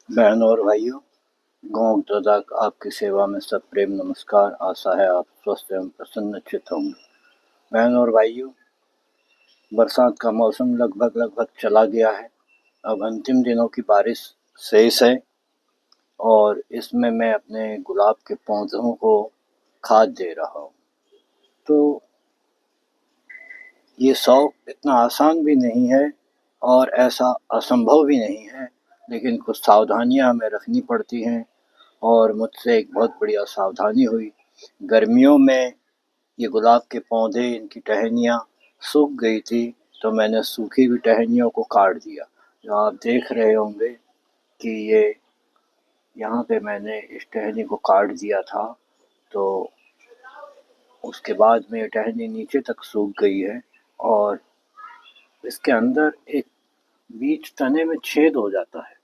बहनों और भाइयों, गौ दादा आपकी सेवा में सब प्रेम नमस्कार। आशा है आप स्वस्थ एवं प्रसन्नचित्त होंगे। बहनों और भाइयों, बरसात का मौसम लगभग चला गया है। अब अंतिम दिनों की बारिश शेष है और इसमें मैं अपने गुलाब के पौधों को खाद दे रहा हूँ। तो ये शौक इतना आसान भी नहीं है और ऐसा असंभव भी नहीं है, लेकिन कुछ सावधानियां हमें रखनी पड़ती हैं और मुझसे एक बहुत बड़ी असावधानी हुई। गर्मियों में ये गुलाब के पौधे, इनकी टहनियाँ सूख गई थी, तो मैंने सूखी हुई टहनियों को काट दिया। जो आप देख रहे होंगे कि ये यहाँ पे मैंने इस टहनी को काट दिया था, तो उसके बाद में ये टहनी नीचे तक सूख गई है और इसके अंदर एक बीच तने में छेद हो जाता है।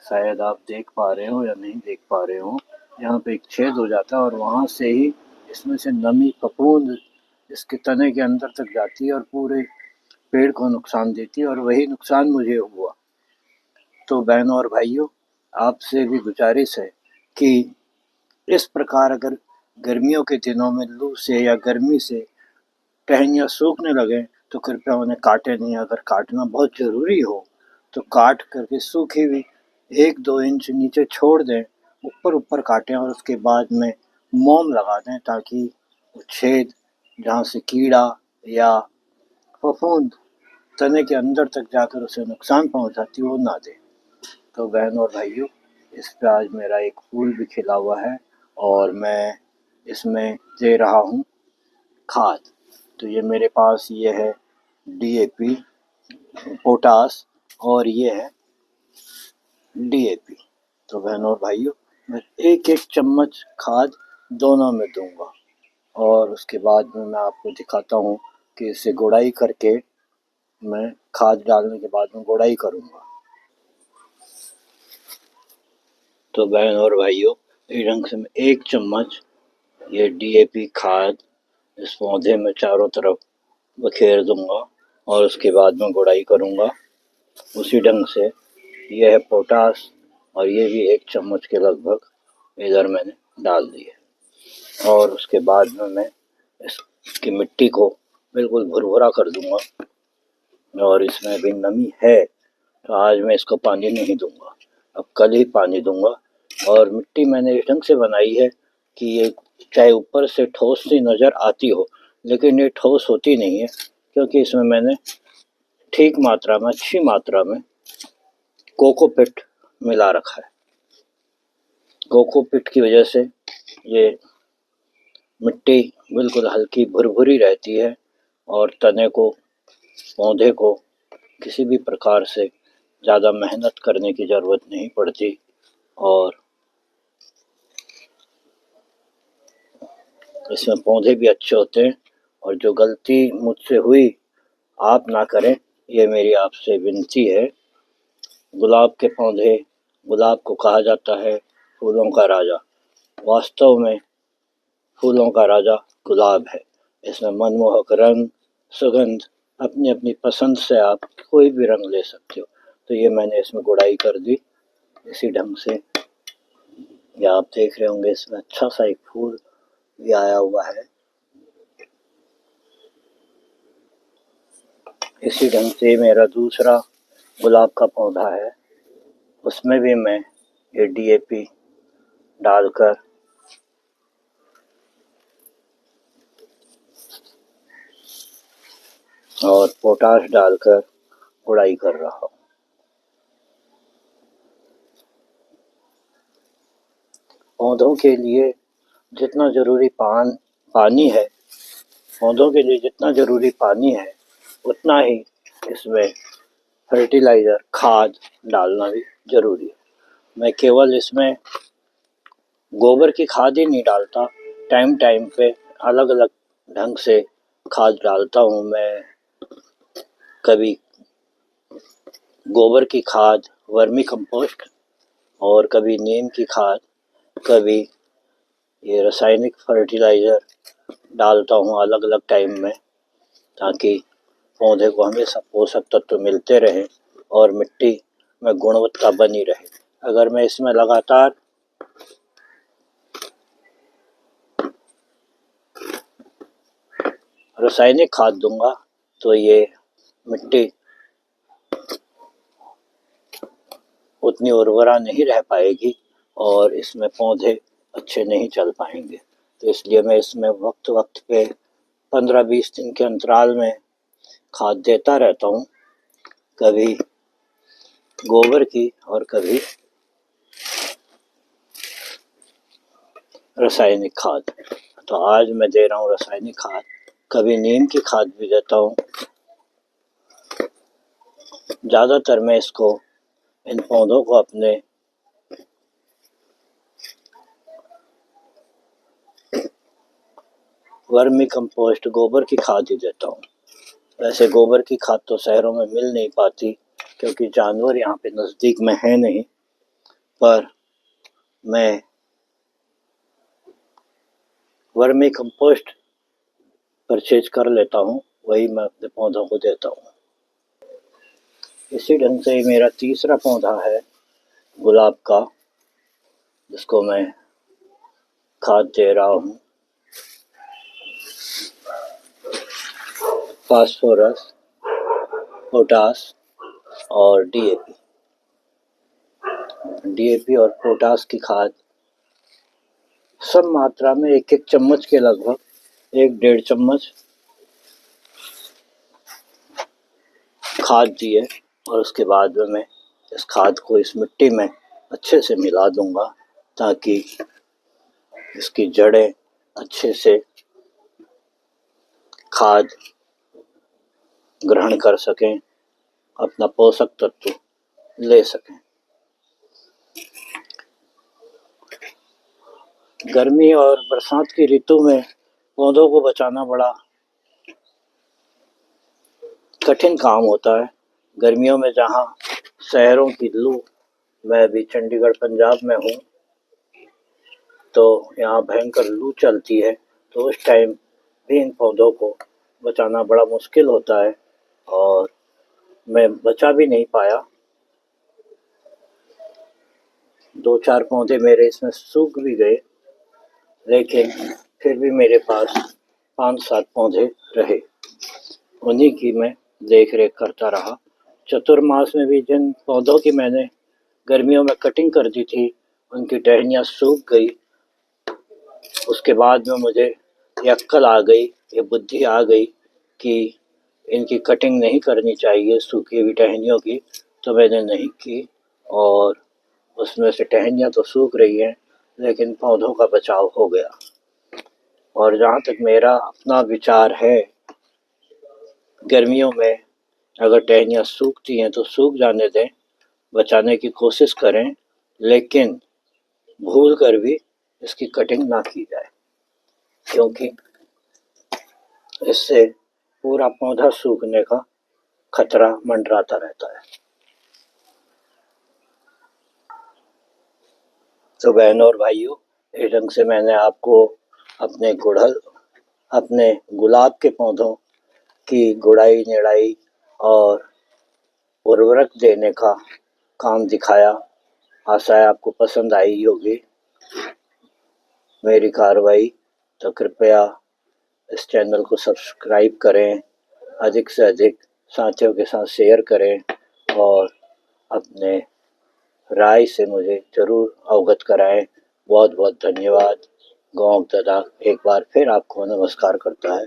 शायद आप देख पा रहे हो या नहीं देख पा रहे हो, यहाँ पे एक छेद हो जाता है और वहाँ से ही इसमें से नमी फफूंद इसके तने के अंदर तक जाती है और पूरे पेड़ को नुकसान देती है और वही नुकसान मुझे हुआ। तो बहनों और भाइयों, आपसे भी गुजारिश है कि इस प्रकार अगर गर्मियों के दिनों में लू से या गर्मी से टहनियाँ सूखने लगें तो कृपया उन्हें काटें नहीं। अगर काटना बहुत ज़रूरी हो तो काट करके सूखी हुई 1-2 इंच नीचे छोड़ दें, ऊपर काटें और उसके बाद में मोम लगा दें, ताकि वो छेद जहाँ से कीड़ा या फफूंद तने के अंदर तक जाकर उसे नुकसान पहुँचाती वो ना दे। तो बहनों और भाइयों, इस पे आज मेरा एक फूल भी खिला हुआ है और मैं इसमें दे रहा हूँ खाद। तो ये मेरे पास ये है डीएपी, पोटास और ये है डीएपी। तो बहनों और भाइयों, मैं एक चम्मच खाद दोनों में दूंगा और उसके बाद में मैं आपको दिखाता हूँ कि इसे गुड़ाई करके मैं खाद डालने के बाद में गुड़ाई करूँगा। तो बहनों और भाइयों, इस ढंग से मैं 1 चम्मच ये डीएपी खाद इस पौधे में चारों तरफ बखेर दूंगा और उसके बाद में गुड़ाई करूँगा। उसी ढंग से यह है पोटास और ये भी 1 चम्मच के लगभग इधर मैंने डाल दिए और उसके बाद में मैं इसकी मिट्टी को बिल्कुल भुरभुरा कर दूंगा। और इसमें भी नमी है, तो आज मैं इसको पानी नहीं दूंगा, अब कल ही पानी दूंगा। और मिट्टी मैंने इस ढंग से बनाई है कि ये चाहे ऊपर से ठोस सी नज़र आती हो, लेकिन ये ठोस होती नहीं है, क्योंकि इसमें मैंने ठीक मात्रा में, अच्छी मात्रा में कोकोपीट मिला रखा है। कोकोपीट की वजह से ये मिट्टी बिल्कुल हल्की भुरभुरी रहती है और तने को, पौधे को किसी भी प्रकार से ज़्यादा मेहनत करने की ज़रूरत नहीं पड़ती। और इसमें पौधे भी अच्छे होते हैं। और जो गलती मुझसे हुई आप ना करें, ये मेरी आपसे विनती है। गुलाब के पौधे, गुलाब को कहा जाता है फूलों का राजा। वास्तव में फूलों का राजा गुलाब है। इसमें मनमोहक रंग, सुगंध, अपनी अपनी पसंद से आप कोई भी रंग ले सकते हो। तो ये मैंने इसमें गुड़ाई कर दी इसी ढंग से। ये आप देख रहे होंगे, इसमें अच्छा सा एक फूल भी आया हुआ है। इसी ढंग से मेरा दूसरा गुलाब का पौधा है, उसमें भी मैं ये डीएपी डालकर और पोटाश डालकर गुड़ाई कर रहा हूँ। पौधों के लिए जितना ज़रूरी पानी है, पौधों के लिए जितना ज़रूरी पानी है, उतना ही इसमें फर्टिलाइज़र, खाद डालना भी ज़रूरी है। मैं केवल इसमें गोबर की खाद ही नहीं डालता, टाइम टाइम पे अलग अलग ढंग से खाद डालता हूँ। मैं कभी गोबर की खाद, वर्मी कंपोस्ट, और कभी नीम की खाद, कभी ये रासायनिक फर्टिलाइज़र डालता हूँ अलग अलग टाइम में, ताकि पौधे को हमेशा पोषक तत्व मिलते रहें और मिट्टी में गुणवत्ता बनी रहे। अगर मैं इसमें लगातार रासायनिक खाद दूंगा तो ये मिट्टी उतनी उर्वरा नहीं रह पाएगी और इसमें पौधे अच्छे नहीं चल पाएंगे। तो इसलिए मैं इसमें वक्त वक्त पे 15-20 दिन के अंतराल में खाद देता रहता हूँ, कभी गोबर की और कभी रासायनिक खाद। तो आज मैं दे रहा हूँ रासायनिक खाद, कभी नीम की खाद भी देता हूँ। ज़्यादातर मैं इसको इन पौधों को अपने वर्मी कंपोस्ट गोबर की खाद ही देता हूँ। वैसे गोबर की खाद तो शहरों में मिल नहीं पाती क्योंकि जानवर यहाँ पे नज़दीक में है नहीं, पर मैं वर्मी कंपोस्ट परचेज कर लेता हूँ, वही मैं अपने पौधों को देता हूँ। इसी ढंग से मेरा तीसरा पौधा है गुलाब का, जिसको मैं खाद दे रहा हूँ फास्फोरस, पोटास और डीएपी और पोटास की खाद सब मात्रा में 1-1 चम्मच के लगभग 1-1.5 चम्मच खाद दी है। और उसके बाद में मैं इस खाद को इस मिट्टी में अच्छे से मिला दूंगा ताकि इसकी जड़ें अच्छे से खाद ग्रहण कर सकें, अपना पोषक तत्व ले सकें। गर्मी और बरसात की ऋतु में पौधों को बचाना बड़ा कठिन काम होता है। गर्मियों में जहाँ शहरों की लू, मैं अभी चंडीगढ़ पंजाब में हूँ, तो यहाँ भयंकर लू चलती है, तो उस टाइम भी इन पौधों को बचाना बड़ा मुश्किल होता है और मैं बचा भी नहीं पाया। 2-4 पौधे मेरे इसमें सूख भी गए, लेकिन फिर भी मेरे पास 5-7 पौधे रहे, उन्हीं की मैं देख रेख करता रहा। चतुर्मास में भी जिन पौधों की मैंने गर्मियों में कटिंग कर दी थी, उनकी टहनियाँ सूख गई। उसके बाद में मुझे ये अक्ल आ गई, ये बुद्धि आ गई कि इनकी कटिंग नहीं करनी चाहिए सूखी हुई टहनियों की, तो मैंने नहीं की और उसमें से टहनियाँ तो सूख रही हैं लेकिन पौधों का बचाव हो गया। और जहाँ तक मेरा अपना विचार है, गर्मियों में अगर टहनियाँ सूखती हैं तो सूख जाने दें, बचाने की कोशिश करें, लेकिन भूल कर भी इसकी कटिंग ना की जाए, क्योंकि इससे पूरा पौधा सूखने का खतरा मंडराता रहता है। तो बहनों और भाइयों, इस ढंग से मैंने आपको अपने गुलाब के पौधों की गुड़ाई निड़ाई और उर्वरक देने का काम दिखाया। आशा है आपको पसंद आई होगी मेरी कार्रवाई। तो कृपया इस चैनल को सब्सक्राइब करें, अधिक से अधिक साथियों के साथ शेयर करें और अपने राय से मुझे ज़रूर अवगत कराएं। बहुत बहुत धन्यवाद। गाँव दादा एक बार फिर आपको नमस्कार करता है।